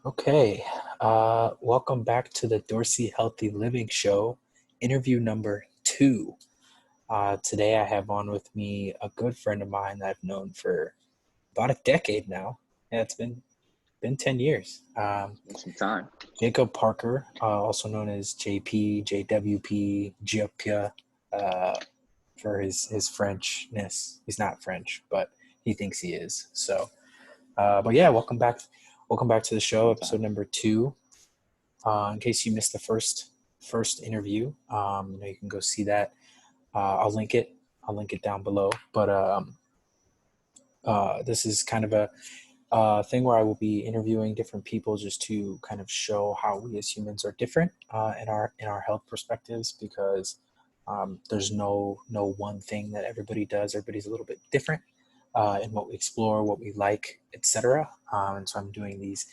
Okay, welcome back to the Dorsey Healthy Living Show, interview number 2. Today I have on with me a good friend of mine that I've known for about a decade now. Yeah, it's been 10 years. Some time. Jacob Parker, also known as JP, JWP, Giapia, for his Frenchness. He's not French, but he thinks he is. So, but yeah, welcome back. Welcome back to the show, episode number 2. In case you missed the first interview, you can go see that. I'll link it. I'll link it down below. But this is kind of a thing where I will be interviewing different people just to kind of show how we as humans are different in our health perspectives, because there's no one thing that everybody does. Everybody's a little bit different in what we explore, what we like, etc. And so I'm doing these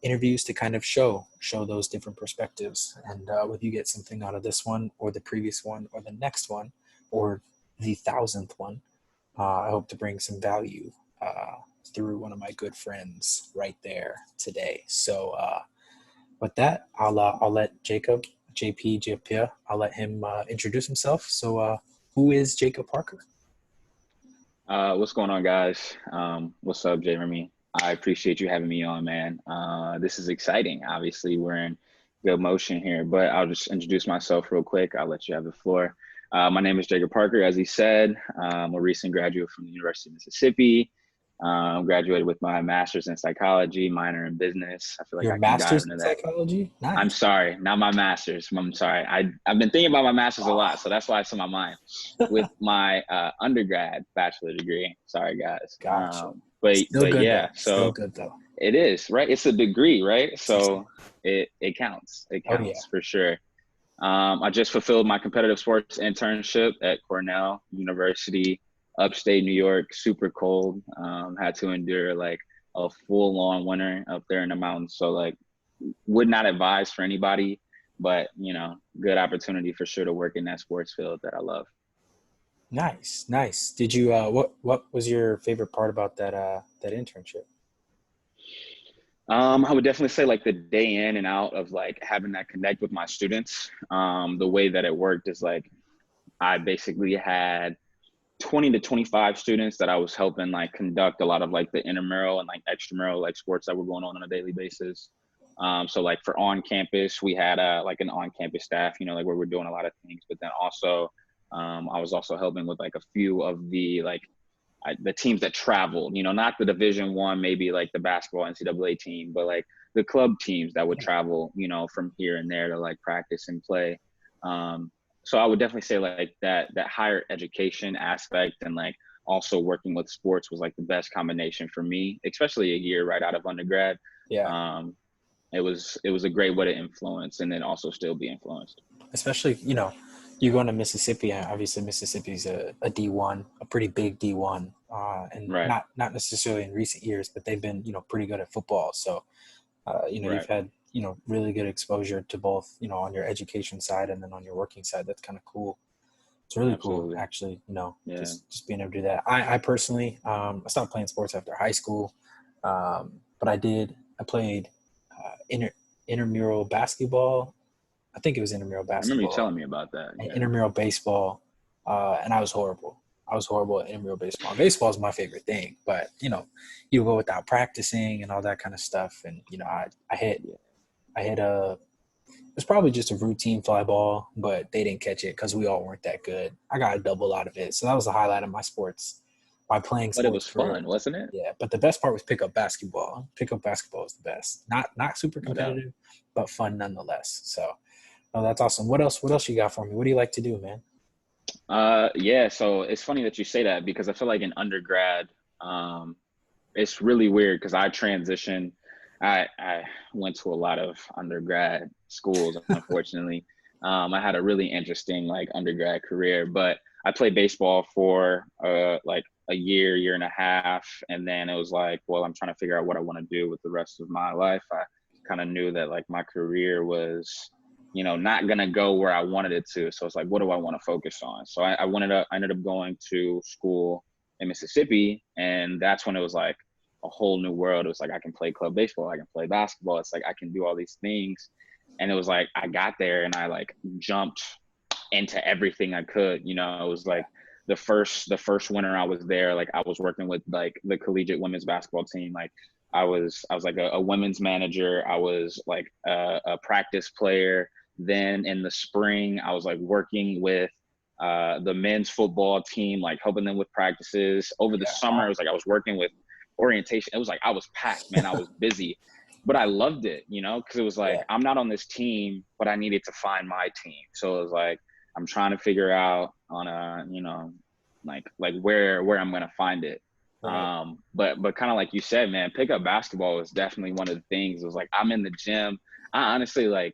interviews to kind of show those different perspectives. And whether you get something out of this one or the previous one or the next one or the 1000th one, I hope to bring some value through one of my good friends right there today. So with that, I'll let Jacob, JP, Japia, I'll let him introduce himself. So who is Jacob Parker? What's going on, guys? What's up, Jeremy? I appreciate you having me on, man. This is exciting. Obviously, we're in good motion here, but I'll just introduce myself real quick. I'll let you have the floor. My name is Jacob Parker, as he said. I'm a recent graduate from the University of Mississippi. Graduated with my master's in psychology, minor in business. I feel like Your I can dive master's into in that. psychology? I'm Nice. sorry, not my master's. I'm sorry. I've been thinking about my master's a lot, so that's why it's on my mind. With my undergrad bachelor degree. Sorry, guys. Gotcha. Still But good yeah. though. Still So good though. it is right. It's a degree, right? So it counts. It Oh yeah. counts for sure. I just fulfilled my competitive sports internship at Cornell University, upstate New York, super cold. Had to endure like a full-on winter up there in the mountains. So like, would not advise for anybody, but good opportunity for sure to work in that sports field that I love. Nice, nice. Did you what was your favorite part about that internship? I would definitely say like the day in and out of like having that connect with my students. The way that it worked is like I basically had 20 to 25 students that I was helping like conduct a lot of like the intramural and like extramural like sports that were going on a daily basis. So like for on campus, we had like an on campus staff, like where we're doing a lot of things, but then also I was also helping with like a few of the like the teams that traveled, not the Division 1, maybe like the basketball NCAA team, but like the club teams that would travel, from here and there to like practice and play. So I would definitely say like that higher education aspect and like also working with sports was like the best combination for me, especially a year right out of undergrad. Yeah. Um, it was a great way to influence and then also still be influenced. Especially, you going to Mississippi. Obviously, Mississippi's a D1, a pretty big D1, and Right, not necessarily in recent years, but they've been pretty good at football. So, you've right, had really good exposure to both, on your education side and then on your working side. That's kind of cool. It's really cool, absolutely, actually. yeah. Just being able to do that. I personally, I stopped playing sports after high school, but I did. I played intramural basketball. I think it was intramural I remember you basketball telling me about that. and Yeah, intramural baseball, and I was horrible. I was horrible at intramural baseball. Baseball is my favorite thing, but you go without practicing and all that kind of stuff. And yeah. I hit a. It was probably just a routine fly ball, but they didn't catch it because we all weren't that good. I got a double out of it, so that was the highlight of my sports. By playing But it sports was for, fun, wasn't it? yeah. But the best part was pickup basketball. Pickup basketball was the best. Not super No doubt. competitive, but fun nonetheless. So, oh, that's awesome. What else? What else you got for me? What do you like to do, man? Yeah, so it's funny that you say that because I feel like in undergrad, um, it's really weird because I transitioned. I went to a lot of undergrad schools, unfortunately. I had a really interesting like undergrad career, but I played baseball for like a year and a half, and then it was like, well, I'm trying to figure out what I want to do with the rest of my life. I kind of knew that like my career was not gonna go where I wanted it to. So it's like, what do I want to focus on? So I ended up going to school in Mississippi, and that's when it was like, a whole new world. It was like, I can play club baseball, I can play basketball. It's like, I can do all these things. And it was like, I got there and I like jumped into everything I could, you know. It was like the first winter I was there, like I was working with like the collegiate women's basketball team. Like I was like a women's manager. I was like a practice player. Then in the spring, I was like working with the men's football team, like helping them with practices. Over the summer, it was like I was working with orientation. It was like I was packed, man. I was busy, but I loved it, you know, because it was like I'm not on this team, but I needed to find my team. So it was like I'm trying to figure out on a, you know, like where I'm gonna find it. Right. But kind of like you said, man, pickup basketball was definitely one of the things. It was like I'm in the gym. I honestly like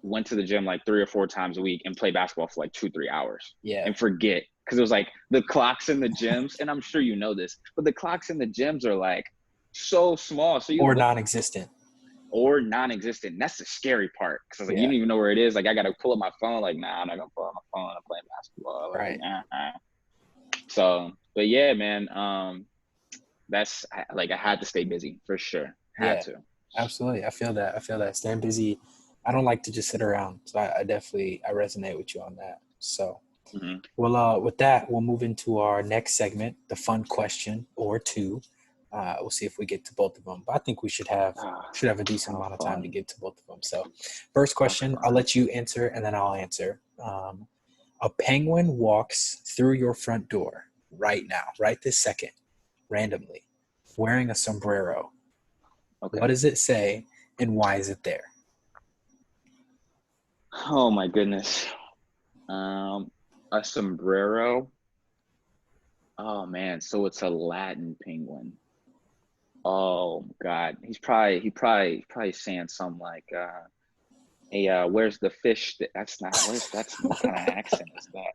went to the gym like 3 or 4 times a week and play basketball for like 2-3 hours Yeah. and forget, because it was like the clocks in the gyms, and I'm sure you know this, but the clocks in the gyms are like so small, so you Or look non-existent. or non-existent. And that's the scary part, because like you Yeah. don't even know where it is. Like I gotta pull up my phone. Like, nah, I'm not gonna pull up my phone. I'm playing basketball. Like, Right. nah. So, but yeah, man. That's like I had to stay busy for sure. Had Yeah. to. Absolutely. I feel that. Staying busy. I don't like to just sit around. So I definitely resonate with you on that. So Mm-hmm. well, with that, we'll move into our next segment, the fun question or two. We'll see if we get to both of them. But I think we should have a decent How amount of time to fun. get to both of them. So, first How question, I'll fun. let you answer, and then I'll answer. A penguin walks through your front door right now, right this second, randomly, wearing a sombrero. Okay. What does it say, and why is it there? Oh my goodness. A sombrero. Oh man, so it's a Latin penguin. Oh God, he probably saying something like, "Hey, where's the fish?" That's what kind of accent is that?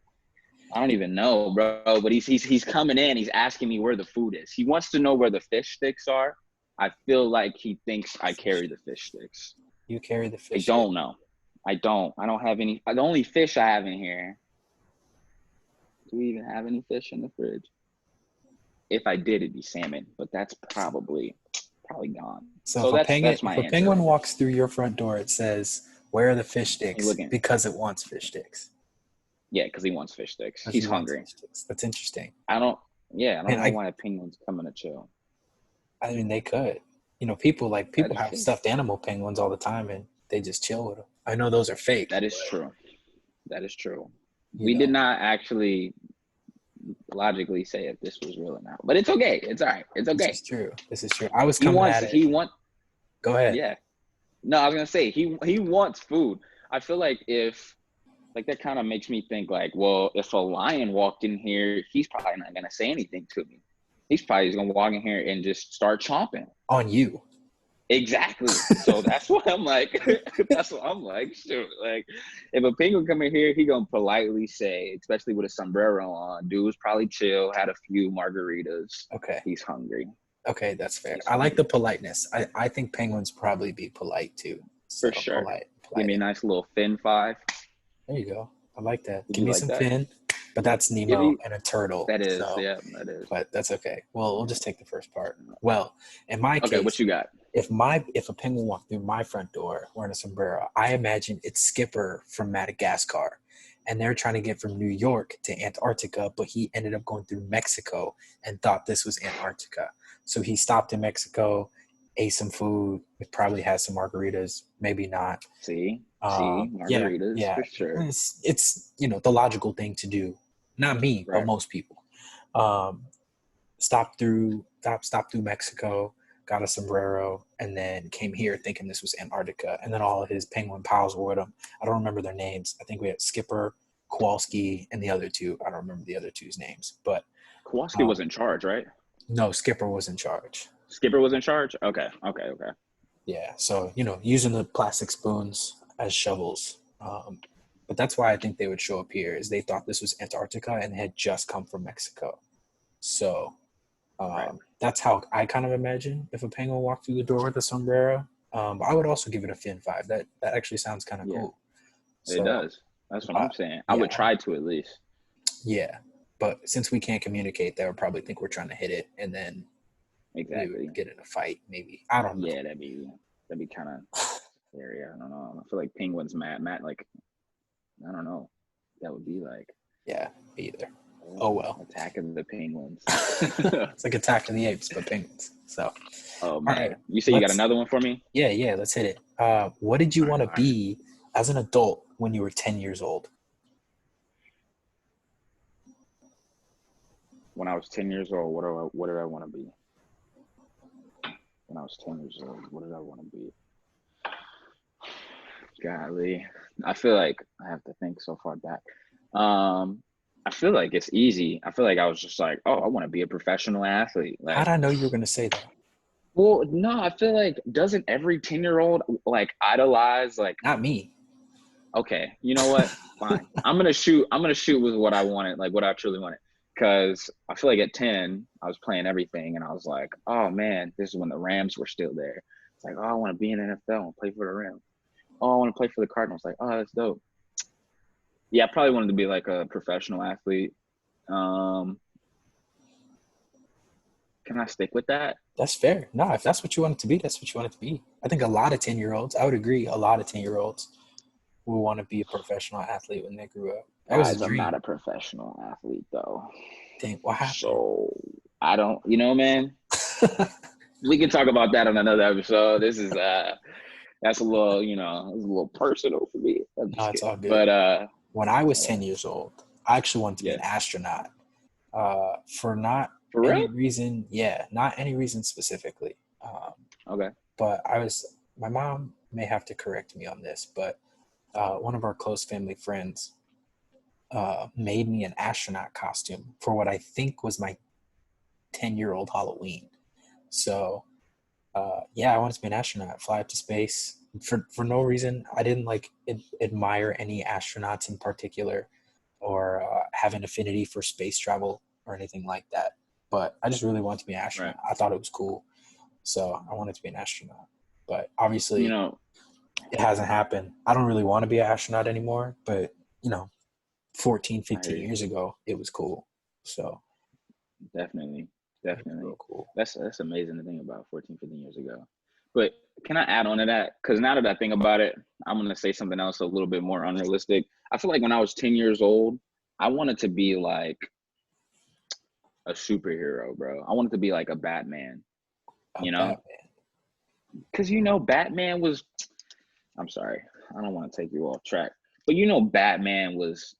I don't even know, bro. But he's coming in. He's asking me where the food is. He wants to know where the fish sticks are. I feel like he thinks I carry the fish sticks. You carry the I fish stick. don't know. I don't. I don't have any. The only fish I have in here. Do we even have any fish in the fridge? If I did, it'd be salmon, but that's probably gone. So So that's my if a answer penguin right there. walks through your front door, it says, "Where are the fish He's sticks?" looking. Because it wants fish sticks. Yeah, because he wants fish sticks. Because He's he wants hungry. fish sticks. That's interesting. I don't. Yeah, I don't And know why a penguin's coming to chill. I mean, they could. That People is have true. stuffed animal penguins all the time, and they just chill with them. I know those are fake, That is but true. That is true. you We did know, not actually logically say if this was real or not, but it's okay. It's all right. It's this okay. is true. This is true. I was He coming wants. at it. He want. Go ahead. Yeah. No, I was gonna say he wants food. I feel like if like that kind of makes me think like, well, if a lion walked in here, he's probably not gonna say anything to me. He's probably just gonna walk in here and just start chomping. On you. Exactly. So that's what I'm like. That's what I'm like. Shoot, like if a penguin come in here, he gonna politely say, especially with a sombrero on, dude's probably chill, had a few margaritas. Okay. He's hungry. Okay, that's fair. He's I like the hungry politeness. I think penguins probably be polite too. for So sure. Give polite me a answer. nice little fin five. There you go. I like that. Would Give you me like some that? fin, but that's Give Nemo me and a turtle. that is, So, yeah, that is. but that's okay. Well, we'll just take the first part. Well, in my Okay, what case, you got? if a penguin walked through my front door wearing a sombrero, I imagine it's Skipper from Madagascar, and they're trying to get from New York to Antarctica, but he ended up going through Mexico and thought this was Antarctica. So he stopped in Mexico, ate some food, probably had some margaritas, maybe not. See, Yeah, margaritas yeah. for sure. It's the logical thing to do. Not me, but Right. most people. Um, stopped through Mexico, got a sombrero, and then came here thinking this was Antarctica. And then all of his penguin pals were with him. I don't remember their names. I think we had Skipper, Kowalski, and the other two. I don't remember the other two's names, but Kowalski was in charge, right? no, Skipper was in charge. Skipper was in charge. Okay. Yeah, so using the plastic spoons as shovels. But that's why I think they would show up here, is they thought this was Antarctica and had just come from Mexico. So Right. that's how I kind of imagine if a penguin walked through the door with a sombrero. I would also give it a fin 5. That actually sounds kind of Yeah, cool. it So does. That's what I'm saying. I yeah, would try to at least. yeah. But since we can't communicate, they would probably think we're trying to hit it, and then We would Exactly. get in a fight, maybe. I don't know. Yeah, that'd be kind of scary. I don't know. I feel like penguins, Matt, like I don't know. That would be like Yeah, me either. Oh well. Attack of the Penguins. It's like Attack of the Apes, but penguins. So, Oh all right, man, you say you got let's. another one for me? Yeah, let's hit it. What did you All right, want to all right. be as an adult when you were 10 years old? When I was 10 years old, what did I want to be? When I was 10 years old, what did I want to be? Golly, I feel like I have to think so far back. I feel like it's easy. I feel like I was just like, oh, I want to be a professional athlete. How Like, did I know you were going to say that? well, no, I feel like doesn't every 10-year-old like idolize like, Not me. okay, you know what? Fine. I'm gonna shoot with what I wanted, like what I truly wanted. Cause I feel like at 10, I was playing everything and I was like, oh man, this is when the Rams were still there. It's like, oh, I want to be in the NFL and play for the Rams. Oh, I want to play for the Cardinals. Like, oh, that's dope. Yeah, I probably wanted to be like a professional athlete. Um, can I stick with that? That's fair. No, if that's what you want it to be, that's what you want it to be. I think a lot of 10-year-olds, I would agree, a lot of 10-year-olds will want to be a professional athlete when they grew up. That was a Guys, I'm not dream. a professional athlete though. Dang, what happened? So I don't, man, we can talk about that on another episode. This is that's a little, it's a little personal for me. I'm No, just it's kidding. all good. But When I was 10 years old, I actually wanted to be yeah. an astronaut. For not For any real? reason, yeah, not any reason specifically. Okay. But my mom may have to correct me on this, but one of our close family friends made me an astronaut costume for what I think was my 10-year-old Halloween. So, yeah, I wanted to be an astronaut, fly up to space. For no reason, I didn't like admire any astronauts in particular or have an affinity for space travel or anything like that. But I just really wanted to be an Right. astronaut. I thought it was cool. So I wanted to be an astronaut. But You obviously, know, it hasn't happened. I don't really want to be an astronaut anymore. But, 14, I hear 15 you. years ago, it was cool. So Definitely. it was real Definitely. cool. That's amazing to think about 14, 15 years ago. But can I add on to that? Because now that I think about it, I'm going to say something else a little bit more unrealistic. I feel like when I was 10 years old, I wanted to be like a superhero, bro. I wanted to be like a Batman, A you know? Batman. Because, Batman was, I'm sorry, I don't want to take you off track, but Batman was,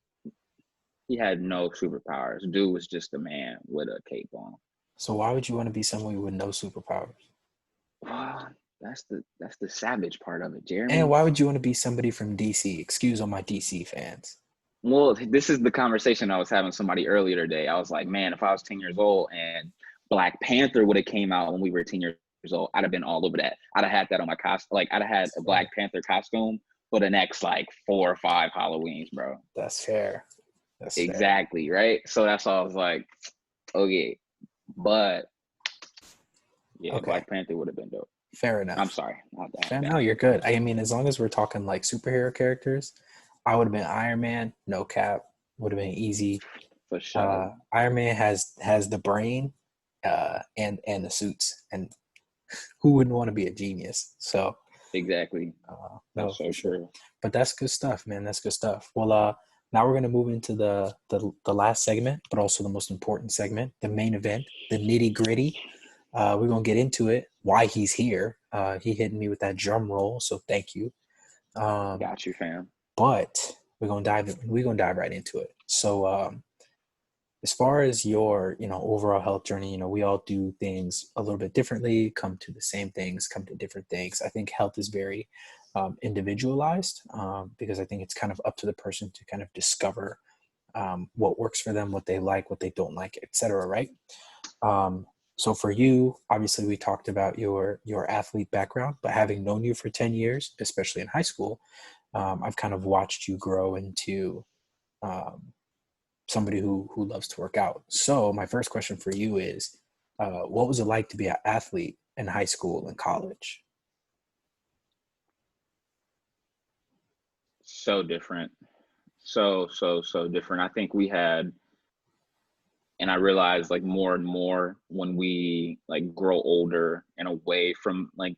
he had no superpowers. Dude was just a man with a cape on. So why would you want to be someone with no superpowers? Wow, that's the savage part of it, And Jeremy. why would you want to be somebody from DC? Excuse all my DC fans. Well, this is the conversation I was having with somebody earlier today. I was like, man, if I was 10 years old and Black Panther would have came out when we were 10 years old, I'd have been all over that. I'd have had that on my costume. Like I'd have had That's a fair. Black Panther costume for the next like 4 or 5 Halloweens, bro. That's fair. That's fair. Exactly, right? So that's all I was like, okay. But yeah, Okay. Black Panther would have been dope. Fair I'm enough. sorry. Not that Fair. No, bad. you're good. I mean, as long as we're talking like superhero characters, I would have been Iron Man. No cap. Would have been easy. For sure. Iron Man has the brain, and the suits, and who wouldn't want to be a genius? So, Exactly. no, That's for so sure. true. But that's good stuff, man. That's good stuff. Well, now we're gonna move into the last segment, but also the most important segment, the main event, the nitty gritty. We're gonna get into it. Why he's here? He hit me with that drum roll, so thank you. Um, Got you, fam. but we're gonna dive right into it. So, as far as your overall health journey, we all do things a little bit differently, come to the same things, come to different things. I think health is very individualized, because I think it's kind of up to the person to kind of discover what works for them, what they like, what they don't like, etc. Right? So for you, obviously, we talked about your athlete background, but having known you for 10 years, especially in high school, I've kind of watched you grow into um, somebody who loves to work out. So my first question for you is, what was it like to be an athlete in high school and college? So different. So different. I think we had And I realized like more and more when we like grow older and away from like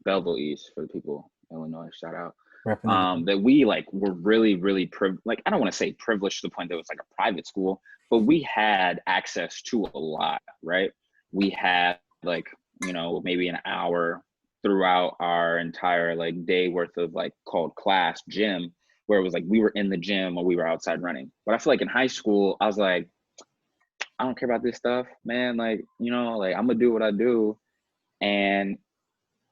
Belleville East for the people, Illinois, shout out. Repping the game. That we like were really, really like I don't want to say privileged to the point that it was like a private school, but we had access to a lot, right? We had like, you know, maybe an hour throughout our entire like day worth of like called class gym, where it was like we were in the gym or we were outside running. But I feel like in high school, I was like, I don't care about this stuff, man. Like, you know, like I'm gonna do what I do and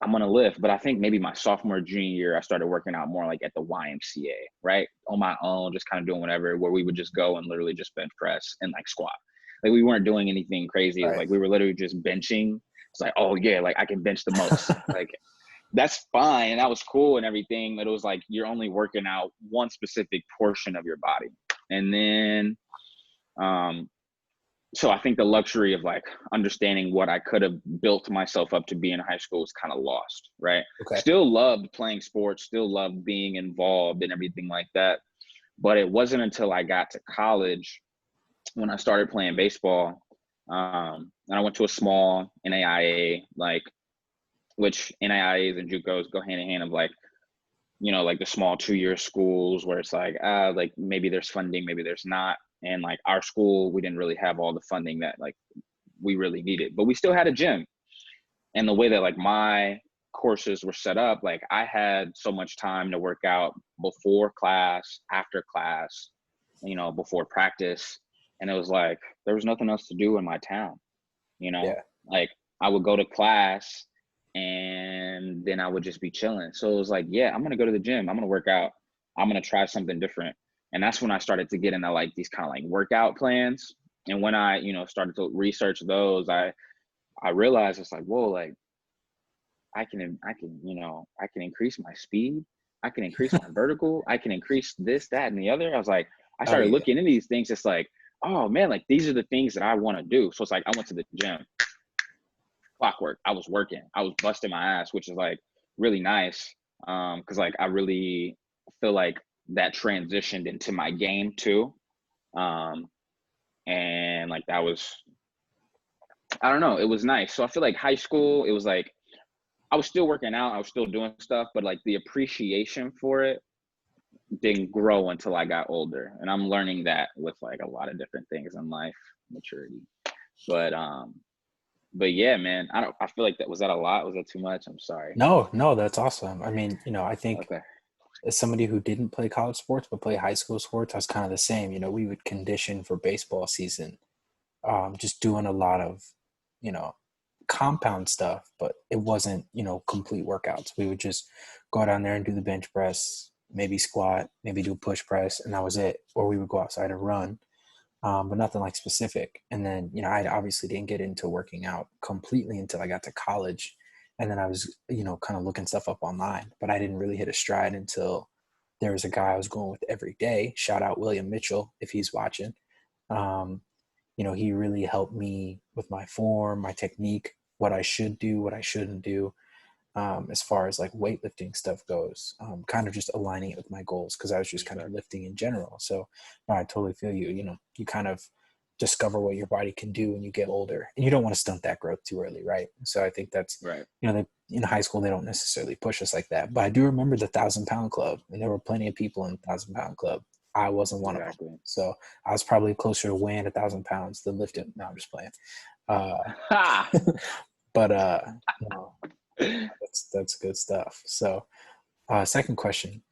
I'm gonna lift. But I think maybe my sophomore, junior year, I started working out more like at the YMCA, right? On my own, just kind of doing whatever, where we would just go and literally just bench press and like squat. Like we weren't doing anything crazy. It was Right. like we were literally just benching. It's like, oh yeah, like I can bench the most. Like that's fine. And that was cool and everything. But it was like you're only working out one specific portion of your body. And then so I think the luxury of like understanding what I could have built myself up to be in high school was kind of lost, right? Okay. Still loved playing sports, still loved being involved and everything like that. But it wasn't until I got to college when I started playing baseball. And I went to a small NAIA, like, which NAIAs and JUCOs go hand in hand of like, you know, like the small 2-year schools where it's like maybe there's funding, maybe there's not. And like our school, we didn't really have all the funding that like we really needed, but we still had a gym. And the way that like my courses were set up, like I had so much time to work out before class, after class, you know, before practice. And it was like, there was nothing else to do in my town, you know, Yeah. like I would go to class and then I would just be chilling. So it was like, yeah, I'm going to go to the gym. I'm going to work out. I'm going to try something different. And that's when I started to get into like these kind of like workout plans. And when I, you know, started to research those, I realized it's like, whoa, like I can, you know, I can increase my speed. I can increase my vertical. I can increase this, that, and the other. I was like, I Oh started yeah. looking into these things. It's like, oh man, like these are the things that I want to do. So it's like, I went to the gym, clockwork. I was working, I was busting my ass, which is like really nice. Cause like, I really feel like that transitioned into my game too. Um, and like, that was, I don't know, it was nice. So I feel like high school, it was like, I was still working out, I was still doing stuff, but like the appreciation for it didn't grow until I got older. And I'm learning that with like a lot of different things in life, maturity. But but yeah, man, I feel like that a lot? Was that too much? I'm sorry. No, no, that's awesome. I mean, I think Okay. as somebody who didn't play college sports but play high school sports, I was kind of the same. We would condition for baseball season, just doing a lot of, you know, compound stuff, but it wasn't, complete workouts. We would just go down there and do the bench press, maybe squat, maybe do push press, and that was it. Or we would go outside and run, but nothing like specific. And then, I obviously didn't get into working out completely until I got to college. And then I was, kind of looking stuff up online, but I didn't really hit a stride until there was a guy I was going with every day. Shout out William Mitchell if he's watching. Um, he really helped me with my form, my technique, what I should do, what I shouldn't do, as far as like weightlifting stuff goes, kind of just aligning it with my goals because I was just kind of lifting in general. So no, I totally feel you. You kind of discover what your body can do when you get older, and you don't want to stunt that growth too early, right? So I think that's, Right. they, in high school they don't necessarily push us like that, but I do remember the 1,000 pound club, and there were plenty of people in the 1,000 pound club. I wasn't one of them, Exactly. so I was probably closer to weighing 1,000 pounds than lifting. No, I'm just playing. Uh, Ha! but no, that's good stuff. So, second question: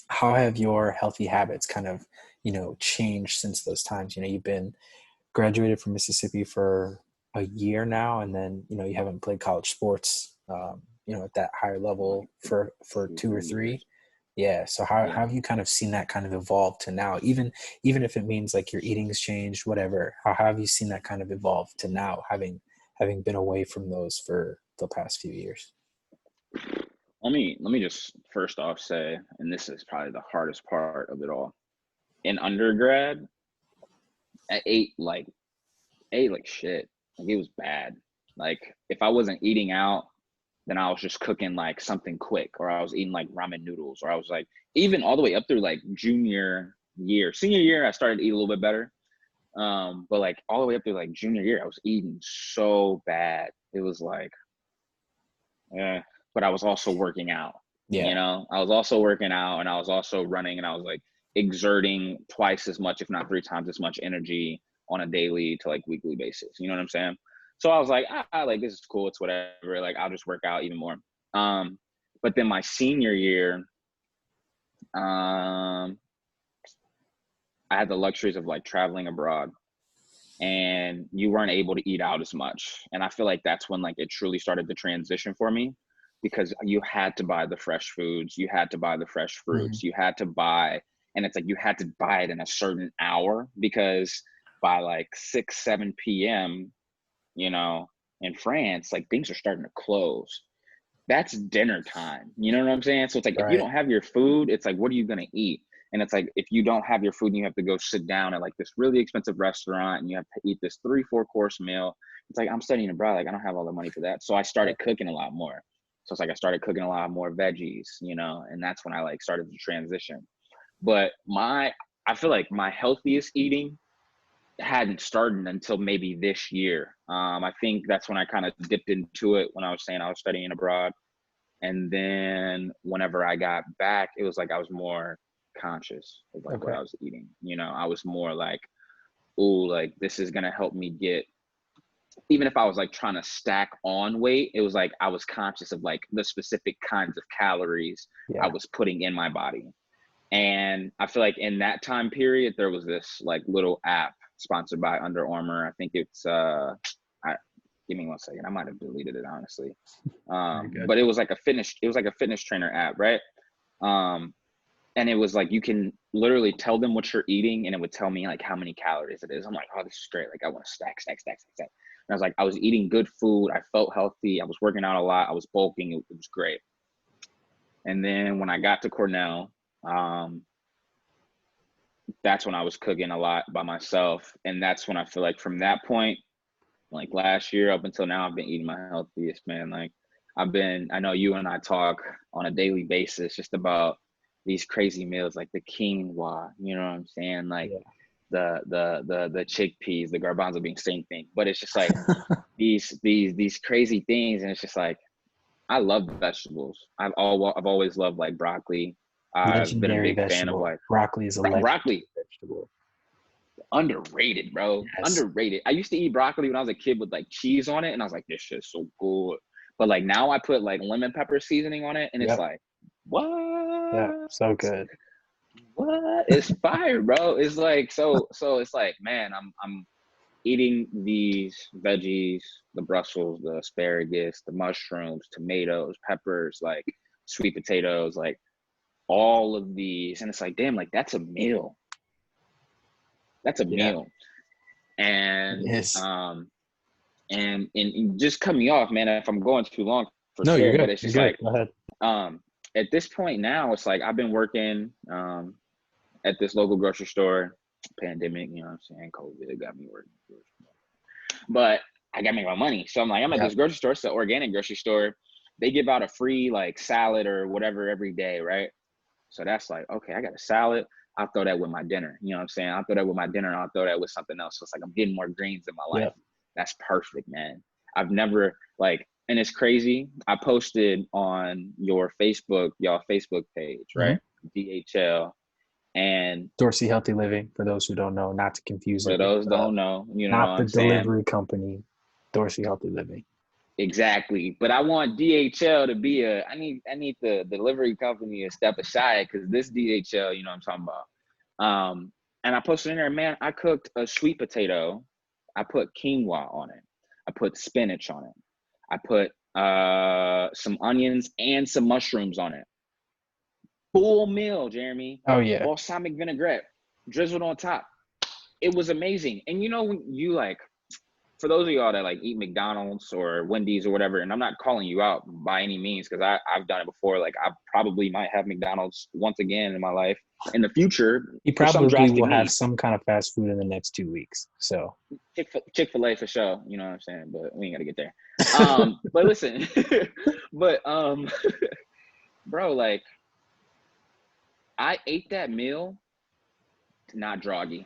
how have your healthy habits kind of, changed since those times? You've been graduated from Mississippi for a year now, and then you haven't played college sports, at that higher level for 2 or 3. Yeah. So how Yeah. have you kind of seen that kind of evolve to now? Even if it means like your eating's changed, whatever. How have you seen that kind of evolve to now, having been away from those for the past few years? Let me just first off say, and this is probably the hardest part of it all. In undergrad, I ate like shit. Like it was bad. Like if I wasn't eating out, then I was just cooking like something quick, or I was eating like ramen noodles, or I was like, even all the way up through like junior year, senior year, I started to eat a little bit better. But like all the way up to like junior year, I was eating so bad. It was like, yeah, but I was also working out, Yeah. I was also working out, and I was also running, and I was like exerting twice as much, if not three times as much energy on a daily to like weekly basis. You know what I'm saying? So I was like, like this is cool. It's whatever. Like I'll just work out even more. But then my senior year, I had the luxuries of like traveling abroad, and you weren't able to eat out as much. And I feel like that's when like it truly started to transition for me, because you had to buy the fresh foods, you had to buy the fresh fruits, you had to buy, and it's like you had to buy it in a certain hour, because by like 6, 7 p.m., in France, like things are starting to close. That's dinner time. You know what I'm saying? So it's like, if you Right. don't have your food, it's like, what are you going to eat? And it's like, if you don't have your food and you have to go sit down at like this really expensive restaurant and you have to eat this 3-4 course meal, it's like, I'm studying abroad. Like I don't have all the money for that. So I started cooking a lot more. So it's like, I started cooking a lot more veggies, and that's when I like started to transition. But I feel like my healthiest eating hadn't started until maybe this year. I think that's when I kind of dipped into it, when I was saying I was studying abroad. And then whenever I got back, it was like I was more conscious of like what Okay. I was eating. I was more like, ooh, like this is gonna help me get, even if I was like trying to stack on weight, it was like I was conscious of like the specific kinds of calories I Yeah. was putting in my body. And I feel like in that time period, there was this like little app sponsored by Under Armour. I think it's give me 1 second. I might have deleted it, honestly. Very good. But it was like a fitness trainer app, right? And it was like you can literally tell them what you're eating, and it would tell me like how many calories it is. I'm like, oh, this is great. Like I want to stack. And I was like, I was eating good food. I felt healthy. I was working out a lot. I was bulking. It was great. And then when I got to Cornell, that's when I was cooking a lot by myself. And that's when I feel like from that point, like last year up until now, I've been eating my healthiest, man. Like I know you and I talk on a daily basis just about these crazy meals, like the quinoa, you know what I'm saying? Like Yeah. the chickpeas, the garbanzo being same thing. But it's just like these crazy things. And it's just like, I love vegetables. I've always loved like broccoli. I've been a Legendary big fan of vegetable. like Broccoli is a legendary broccoli. vegetable. Underrated, bro. Yes. Underrated. I used to eat broccoli when I was a kid with like cheese on it, and I was like, this shit's so good. But like now I put like lemon pepper seasoning on it, and it's Yep. like, what? Yeah. So good. What? It's fire, bro. It's like so it's like, man, I'm eating these veggies, the Brussels, the asparagus, the mushrooms, tomatoes, peppers, like sweet potatoes, like all of these. And it's like, damn, like that's a meal. That's a Yeah. meal. And It is. and just cut me off, man, if I'm going too long for No, you're sure. But good. it's You're just good. like, Go ahead. at this point now, it's like I've been working at this local grocery store. Pandemic, you know what I'm saying? COVID got me working. But I got to make my money. So I'm like, I'm at Yeah. this grocery store, it's an organic grocery store. They give out a free like salad or whatever every day, right? So that's like, okay, I got a salad. I'll throw that with my dinner. You know what I'm saying? I'll throw that with my dinner, and I'll throw that with something else. So it's like I'm getting more greens in my Yeah. life. That's perfect, man. I've never like, and it's crazy. I posted on y'all Facebook page, Mm-hmm. right? DHL. And Dorsey Healthy Living, for those who don't know, not to confuse for it with those don't know, you know what not the I'm saying? delivery company, Dorsey Healthy Living. Exactly. But I want DHL to be I need the delivery company to step aside, because this DHL, you know what I'm talking about. And I posted in there, man, I cooked a sweet potato. I put quinoa on it. I put spinach on it. I put some onions and some mushrooms on it. Full meal, Jeremy. Oh yeah. Balsamic vinaigrette drizzled on top. It was amazing. And when you like, for those of y'all that like eat McDonald's or Wendy's or whatever, and I'm not calling you out by any means, because I've done it before. Like I probably might have McDonald's once again in my life in the future He for some probably drastic will have need. some kind of fast food in the next 2 weeks. So Chick-fil-A for sure, you know what I'm saying? But we ain't gotta get there. But listen, but bro, like I ate that meal not groggy.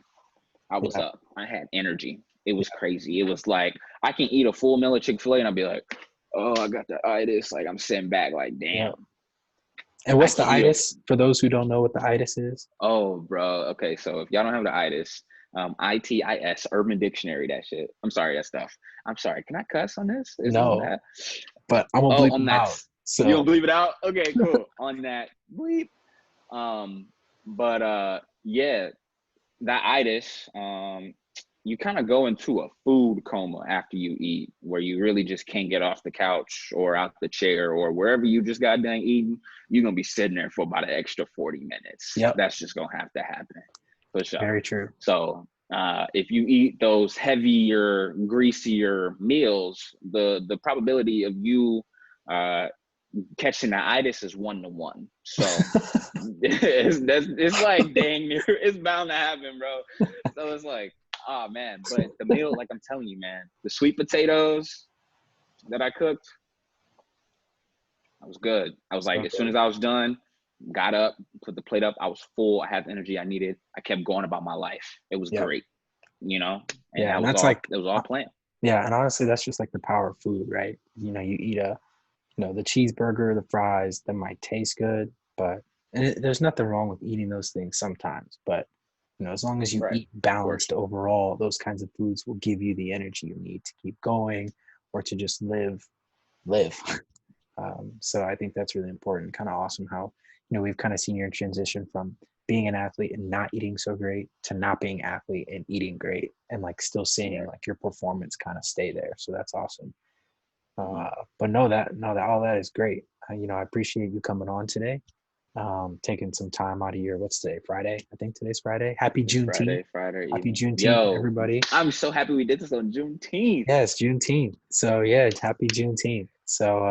I was Yeah. up. I had energy. It was crazy. It was like I can eat a full meal of Chick-fil-A and I'll be like, oh, I got the itis. Like I'm sitting back like, Yeah. damn. And I what's the can eat a itis for those who don't know what the itis is? Oh, bro. Okay, so if y'all don't have the itis, ITIS, Urban Dictionary, that shit. I'm sorry, that stuff. I'm sorry. Can I cuss on this? Is this No, bad? but I'm gonna Oh, bleep on them that. out. You So gonna bleep it out? Okay, cool. On that bleep. But yeah, that itis, you kind of go into a food coma after you eat, where you really just can't get off the couch or out the chair or wherever you just got done eating. You're gonna be sitting there for about an extra 40 minutes. yep, That's just gonna have to happen for sure. very true. So if you eat those heavier, greasier meals, the probability of you uh, catching the itis is 1 to 1. So it's like dang near it's bound to happen, bro. So it's like, oh man. But the meal, like I'm telling you, man, the sweet potatoes that I cooked, I was good. I was like, So as soon good. as I was done, got up, put the plate up, I was full. I had the energy I needed. I kept going about my life. It was Yep. great, you know, and Yeah, that and was that's all like, it was all planned. yeah, and honestly, that's just like the power of food, right? You eat the cheeseburger, the fries, that might taste good, but there's nothing wrong with eating those things sometimes. But as long as you Right. eat Of course. balanced overall, those kinds of foods will give you the energy you need to keep going or to just live. So I think that's really important. Kind of awesome how we've kind of seen your transition from being an athlete and not eating so great to not being an athlete and eating great, and like still seeing Right. like your performance kind of stay there. So that's awesome. Mm-hmm. But no, that all that is great. I appreciate you coming on today, taking some time out of your, what's today, Friday? I think today's Friday. Happy It's Juneteenth. Friday Happy evening. Juneteenth, Yo, everybody. I'm so happy we did this on Juneteenth. Yes, Juneteenth. So yeah, it's happy Juneteenth. So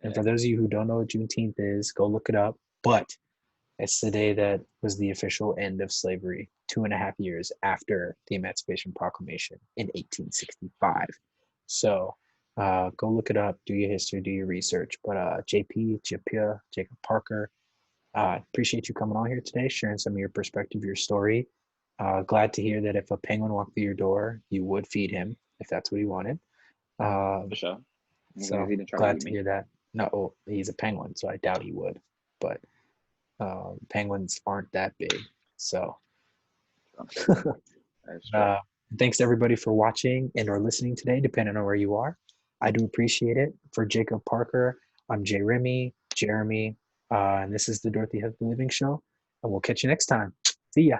and Yeah. for those of you who don't know what Juneteenth is, go look it up. But it's the day that was the official end of slavery, 2.5 years after the Emancipation Proclamation in 1865. So go look it up, do your history, do your research. But JP, Japia, Jacob Parker, appreciate you coming on here today, sharing some of your perspective, your story. Glad to hear that if a penguin walked through your door, you would feed him if that's what he wanted. For sure. As long as So he didn't try to glad eat to me. hear that. No, he's a penguin, so I doubt he would. But penguins aren't that big. So That's true. uh, thanks to everybody for watching and or listening today, depending on where you are. I do appreciate it. For Jacob Parker, I'm Jay Remy, Jeremy, and this is the Dorothy Healthy Living Show. And we'll catch you next time. See ya.